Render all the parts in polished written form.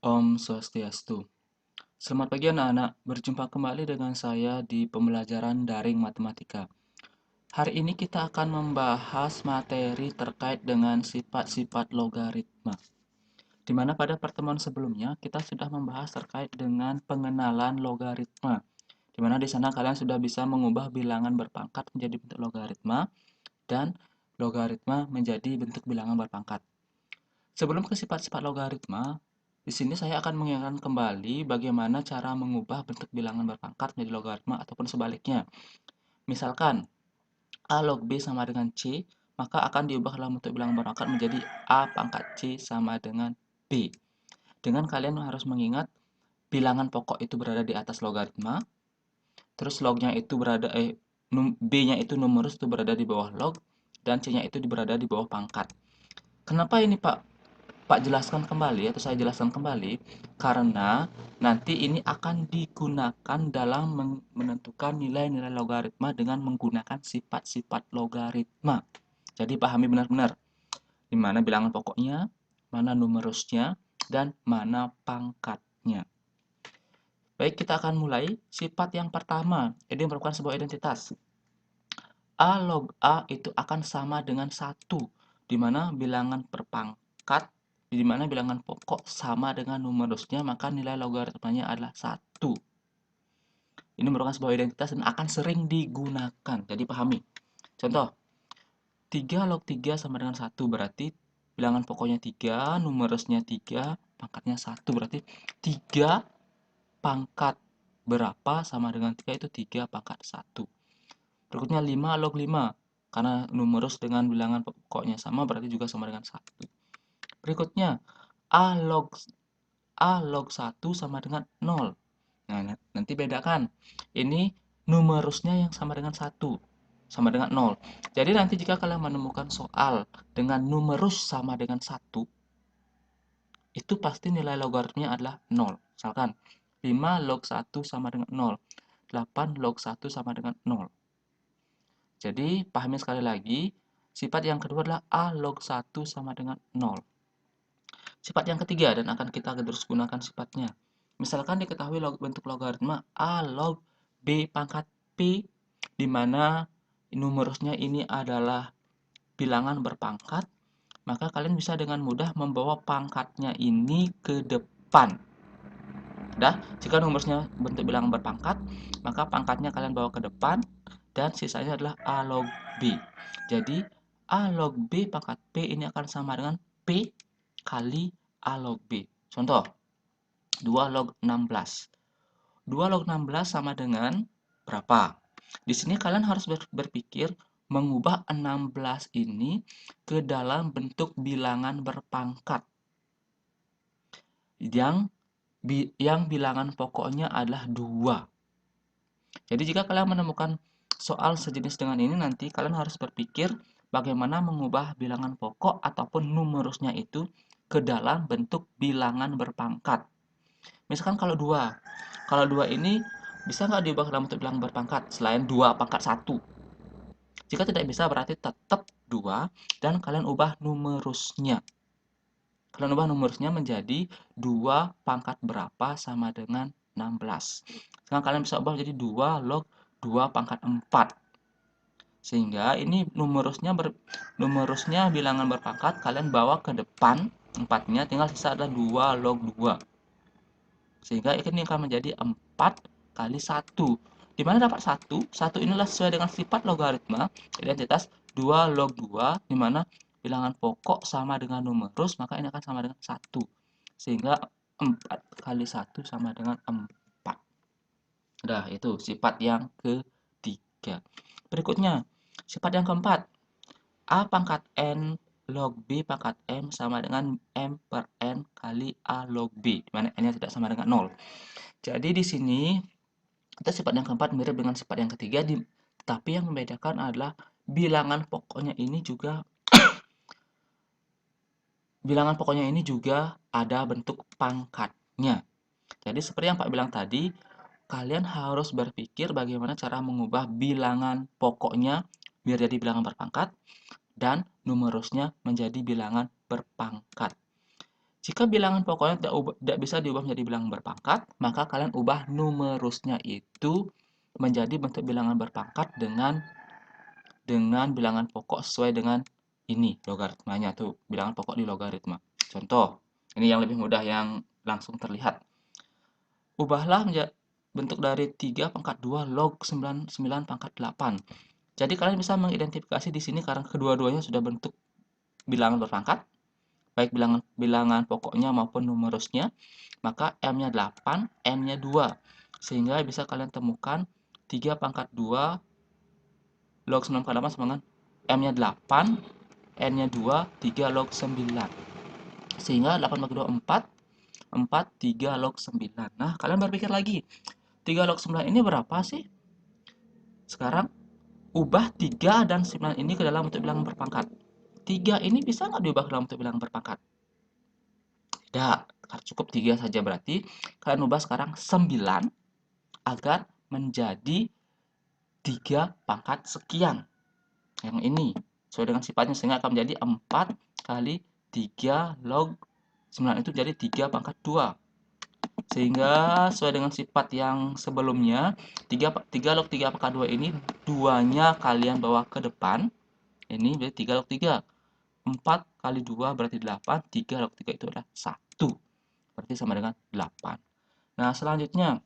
Om Swastiastu. Selamat pagi anak-anak, berjumpa kembali dengan saya di pembelajaran daring matematika. Hari ini kita akan membahas materi terkait dengan sifat-sifat logaritma. Di mana pada pertemuan sebelumnya kita sudah membahas terkait dengan pengenalan logaritma. Di mana di sana kalian sudah bisa mengubah bilangan berpangkat menjadi bentuk logaritma dan logaritma menjadi bentuk bilangan berpangkat. Sebelum ke sifat-sifat logaritma, di sini saya akan mengingatkan kembali bagaimana cara mengubah bentuk bilangan berpangkat menjadi logaritma ataupun sebaliknya. Misalkan A log B sama dengan C, maka akan diubah dalam bentuk bilangan berpangkat menjadi A pangkat C sama dengan B. Dengan kalian harus mengingat bilangan pokok itu berada di atas logaritma, terus lognya itu B-nya itu numerus itu berada di bawah log, dan C-nya itu berada di bawah pangkat. Kenapa ini Pak? Pak jelaskan kembali atau saya jelaskan kembali karena nanti ini akan digunakan dalam menentukan nilai-nilai logaritma dengan menggunakan sifat-sifat logaritma. Jadi pahami benar-benar di mana bilangan pokoknya, mana numerusnya, dan mana pangkatnya. Baik, kita akan mulai. Sifat yang pertama, ini merupakan sebuah identitas. A log A itu akan sama dengan 1, di mana bilangan perpangkat, di mana bilangan pokok sama dengan numerusnya, maka nilai logaritmanya adalah 1. Ini merupakan sebuah identitas dan akan sering digunakan. Jadi pahami. Contoh, 3 log 3 sama dengan 1, berarti bilangan pokoknya 3, numerusnya 3, pangkatnya 1. Berarti 3 pangkat berapa sama dengan 3 itu 3 pangkat 1. Berikutnya 5 log 5. Karena numerus dengan bilangan pokoknya sama berarti juga sama dengan 1. Berikutnya A log A log 1 sama dengan 0. Nah, nanti bedakan. Ini numerusnya yang sama dengan 1. Sama dengan 0. Jadi nanti jika kalian menemukan soal dengan numerus sama dengan 1, itu pasti nilai logaritmnya adalah 0. Misalkan 5 log 1 sama dengan 0. 8 log 1 sama dengan 0. Jadi, pahami sekali lagi, sifat yang kedua adalah A log 1 sama dengan 0. Sifat yang ketiga, dan akan kita terus gunakan sifatnya. Misalkan diketahui bentuk logaritma A log B pangkat P, di mana numerusnya ini adalah bilangan berpangkat, maka kalian bisa dengan mudah membawa pangkatnya ini ke depan. Dah, jika numerusnya bentuk bilangan berpangkat, maka pangkatnya kalian bawa ke depan, dan sisanya adalah A log B. Jadi, A log B pangkat P ini akan sama dengan P kali A log B. Contoh, 2 log 16. 2 log 16 sama dengan berapa? Di sini kalian harus berpikir mengubah 16 ini ke dalam bentuk bilangan berpangkat. Yang bilangan pokoknya adalah 2. Jadi jika kalian menemukan soal sejenis dengan ini, nanti kalian harus berpikir bagaimana mengubah bilangan pokok ataupun numerusnya itu ke dalam bentuk bilangan berpangkat. Misalkan kalau 2. Kalau 2 ini bisa nggak diubah dalam bentuk bilangan berpangkat selain 2 pangkat 1? Jika tidak bisa berarti tetap 2 dan kalian ubah numerusnya. Kalian ubah numerusnya menjadi 2 pangkat berapa sama dengan 16. Sekarang kalian bisa ubah menjadi 2 log 2 pangkat 4. Sehingga ini numerusnya bilangan berpangkat kalian bawa ke depan 4-nya, tinggal sisa adalah 2 log 2. Sehingga ini akan menjadi 4 kali 1. Di mana dapat 1? 1 inilah sesuai dengan sifat logaritma identitas 2 log 2, di mana bilangan pokok sama dengan numerus, maka ini akan sama dengan 1. Sehingga 4 kali 1 sama dengan 4. Nah, itu sifat yang ketiga. Berikutnya, sifat yang keempat. A pangkat N log B pangkat M sama dengan M per N kali A log B, di mana N-nya tidak sama dengan 0. Jadi di sini kita sifat yang keempat mirip dengan sifat yang ketiga, tapi yang membedakan adalah bilangan pokoknya juga ada bentuk pangkatnya. Jadi seperti yang Pak bilang tadi, kalian harus berpikir bagaimana cara mengubah bilangan pokoknya biar jadi bilangan berpangkat dan numerusnya menjadi bilangan berpangkat. Jika bilangan pokoknya tidak bisa diubah menjadi bilangan berpangkat, maka kalian ubah numerusnya itu menjadi bentuk bilangan berpangkat dengan bilangan pokok sesuai dengan ini logaritmanya tuh, bilangan pokok di logaritma. Contoh, ini yang lebih mudah yang langsung terlihat. Ubahlah bentuk dari 3 pangkat 2 log 9 pangkat 8. Jadi kalian bisa mengidentifikasi di sini karena kedua-duanya sudah bentuk bilangan berpangkat, baik bilangan pokoknya maupun numerusnya, maka M-nya 8, N-nya 2. Sehingga bisa kalian temukan 3 pangkat 2 log 9 pangkat 8 sama dengan M-nya 8, N-nya 2, 3 log 9. Sehingga 8 bagi 2, 4, 4, 3 log 9. Nah, kalian berpikir lagi, 3 log 9 ini berapa sih? Sekarang, ubah 3 dan 9 ini ke dalam bentuk bilangan berpangkat. 3 ini bisa nggak diubah ke dalam bentuk bilangan berpangkat? Tidak, cukup 3 saja berarti. Kalian ubah sekarang 9 agar menjadi 3 pangkat sekian. Yang ini, sesuai dengan sifatnya, sehingga akan menjadi 4 kali 3 log 9 itu jadi 3 pangkat 2. Sehingga sesuai dengan sifat yang sebelumnya, 3 log 3 pangkat 2 ini 2-nya kalian bawa ke depan. Ini berarti 3 log 3. 4 kali 2 berarti 8. 3 log 3 itu adalah 1. Berarti sama dengan 8. Nah, selanjutnya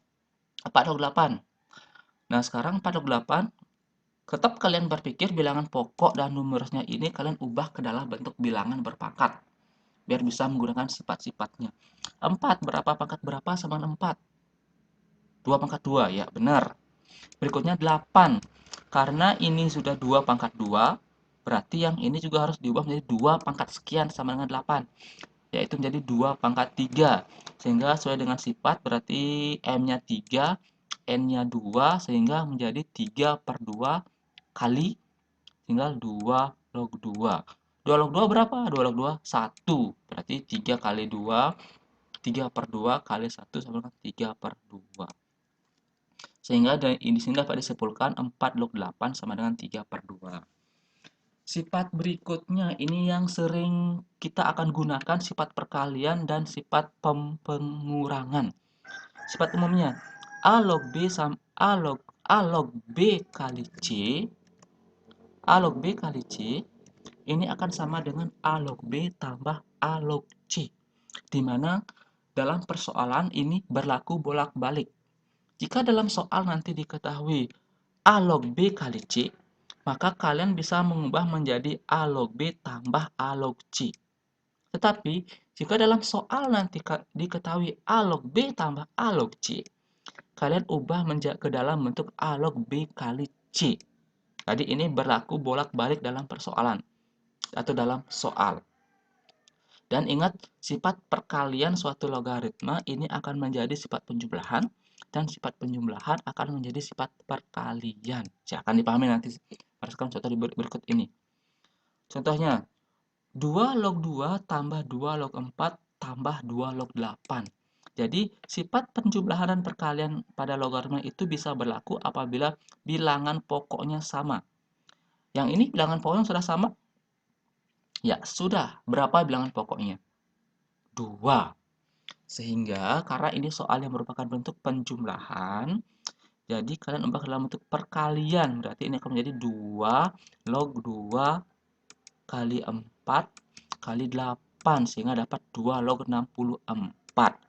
4 log 8. Nah, sekarang 4 log 8, tetap kalian berpikir bilangan pokok dan numerusnya ini kalian ubah ke dalam bentuk bilangan berpangkat. Biar bisa menggunakan sifat-sifatnya. 4 berapa pangkat berapa sama 4? 2 pangkat 2, ya benar. Berikutnya 8. Karena ini sudah 2 pangkat 2, berarti yang ini juga harus diubah menjadi 2 pangkat sekian sama dengan 8. Yaitu menjadi 2 pangkat 3. Sehingga sesuai dengan sifat berarti M-nya 3, N-nya 2, sehingga menjadi 3 per 2 kali tinggal 2 log 2. 2 log 2 berapa? 2 log 2, 1. Berarti 3 kali 2, 3 per 2 kali 1 sama dengan 3 per 2. Sehingga di sini dapat disimpulkan 4 log 8 sama dengan 3 per 2. Sifat berikutnya ini yang sering kita akan gunakan, sifat perkalian dan sifat pengurangan. Sifat umumnya A log B sama A log B kali C, A log B kali C ini akan sama dengan A log B tambah A log C. Di mana dalam persoalan ini berlaku bolak-balik. Jika dalam soal nanti diketahui A log B kali C, maka kalian bisa mengubah menjadi A log B tambah A log C. Tetapi, jika dalam soal nanti diketahui A log B tambah A log C, kalian ubah ke dalam bentuk A log B kali C. Jadi ini berlaku bolak-balik dalam persoalan atau dalam soal. Dan ingat, sifat perkalian suatu logaritma ini akan menjadi sifat penjumlahan, dan sifat penjumlahan akan menjadi sifat perkalian. Akan dipahami nanti berdasarkan contoh berikut ini. Contohnya, 2 log 2 tambah 2 log 4 tambah 2 log 8. Jadi, sifat penjumlahan dan perkalian pada logaritma itu bisa berlaku apabila bilangan pokoknya sama. Yang ini bilangan pokoknya sudah sama? Ya, sudah. Berapa bilangan pokoknya? 2. Sehingga karena ini soal yang merupakan bentuk penjumlahan, jadi kalian ubah dalam bentuk perkalian. Berarti ini akan menjadi 2 log 2 kali 4 kali 8. Sehingga dapat 2 log 64.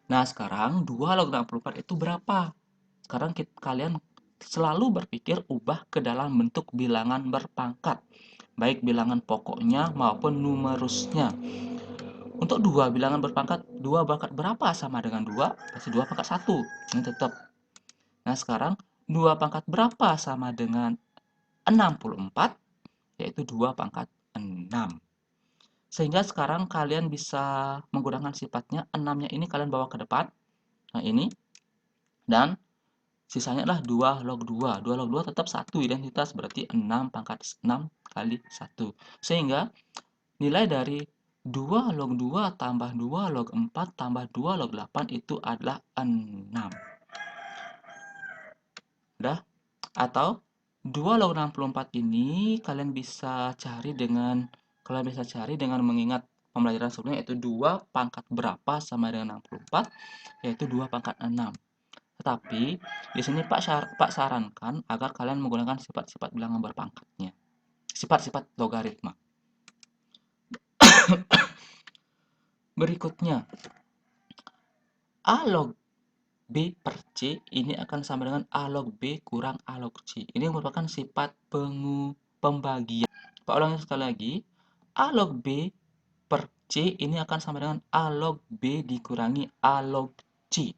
Nah, sekarang 2 log 64 itu berapa? Sekarang kalian selalu berpikir ubah ke dalam bentuk bilangan berpangkat. Baik bilangan pokoknya maupun numerusnya. Untuk 2 bilangan berpangkat, 2 pangkat berapa sama dengan 2? Pasti 2 pangkat 1. Ini tetap. Nah, sekarang 2 pangkat berapa sama dengan 64? Yaitu 2 pangkat 6. Sehingga sekarang kalian bisa menggunakan sifatnya, 6-nya ini kalian bawa ke depan. Nah, ini. Dan sisanya adalah 2 log 2. 2 log 2 tetap 1 identitas, berarti 6 pangkat 6 kali 1. Sehingga nilai dari 2 log 2 tambah 2 log 4 tambah 2 log 8 itu adalah 6. Udah? Atau 2 log 64 ini kalian bisa cari dengan mengingat pembelajaran sebelumnya, yaitu 2 pangkat berapa sama dengan 64, yaitu 2 pangkat 6. Tetapi di sini Pak sarankan agar kalian menggunakan sifat-sifat bilangan berpangkatnya, sifat-sifat logaritma. Berikutnya, A log B per C ini akan sama dengan A log B kurang A log C. Ini merupakan sifat pembagian. Pak ulangi sekali lagi. A log B per C ini akan sama dengan A log B dikurangi A log C.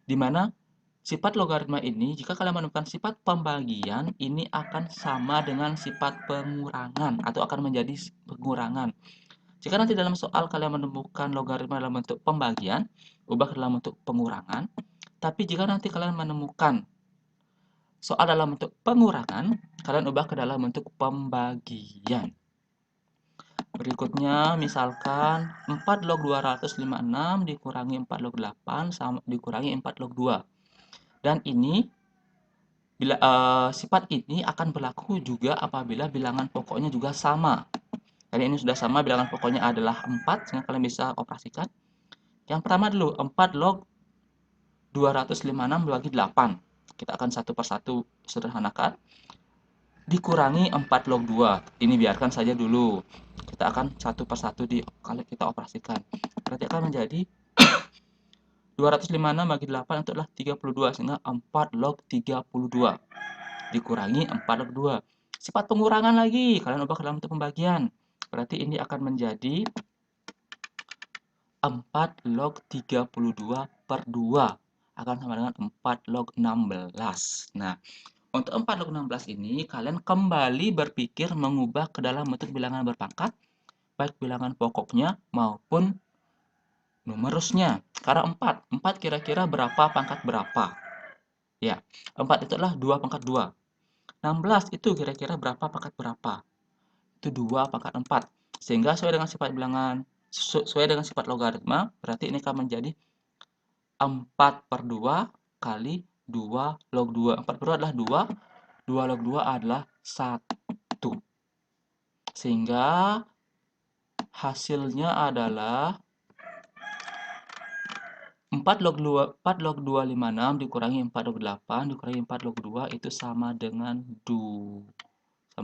Di mana sifat logaritma ini, jika kalian menemukan sifat pembagian, ini akan sama dengan sifat pengurangan atau akan menjadi pengurangan. Jika nanti dalam soal kalian menemukan logaritma dalam bentuk pembagian, ubah ke dalam bentuk pengurangan. Tapi jika nanti kalian menemukan soal dalam bentuk pengurangan, kalian ubah ke dalam bentuk pembagian. Berikutnya, misalkan 4 log 256 dikurangi 4 log 8 sama dikurangi 4 log 2. Dan ini sifat ini akan berlaku juga apabila bilangan pokoknya juga sama. Jadi ini sudah sama, bilangan pokoknya adalah 4, sehingga kalian bisa operasikan. Yang pertama dulu, 4 log 256 bagi 8. Kita akan satu persatu sederhanakan. Dikurangi 4 log 2. Ini biarkan saja dulu. Kita akan satu persatu kita operasikan. Berarti akan menjadi 256 bagi 8 itu adalah 32, sehingga 4 log 32 dikurangi 4 log 2. Sifat pengurangan lagi, kalian ubah ke dalam bentuk pembagian. Berarti ini akan menjadi 4 log 32 per 2 akan sama dengan 4 log 16. Nah, untuk 4 log 16 ini kalian kembali berpikir mengubah ke dalam bentuk bilangan berpangkat, baik bilangan pokoknya maupun numerusnya. Karena 4 kira-kira berapa pangkat berapa? Ya, 4 itu adalah 2 pangkat 2. 16 itu kira-kira berapa pangkat berapa? Itu 2 pangkat 4. Sehingga sesuai dengan sifat logaritma, berarti ini akan menjadi 4 per 2 kali 2 log 2. 4 per 2 adalah 2, 2 log 2 adalah 1. Sehingga hasilnya adalah 4 log 256 dikurangi 4 log 8 dikurangi 4 log 2 itu sama dengan 2.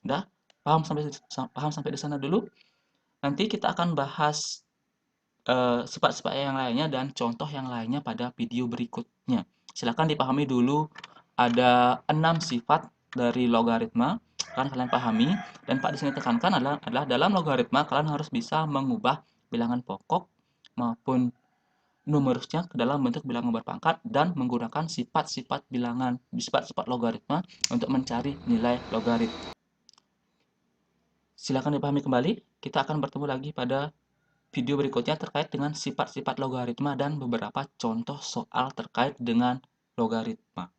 Udah? Paham sampai di sana dulu? Nanti kita akan bahas sifat-sifat yang lainnya dan contoh yang lainnya pada video berikutnya. Silahkan dipahami dulu ada 6 sifat dari logaritma, kalian pahami, dan Pak di sini tekankan adalah dalam logaritma kalian harus bisa mengubah bilangan pokok maupun numerusnya ke dalam bentuk bilangan berpangkat dan menggunakan sifat-sifat logaritma untuk mencari nilai logaritma. Silakan dipahami kembali. Kita akan bertemu lagi pada video berikutnya terkait dengan sifat-sifat logaritma dan beberapa contoh soal terkait dengan logaritma.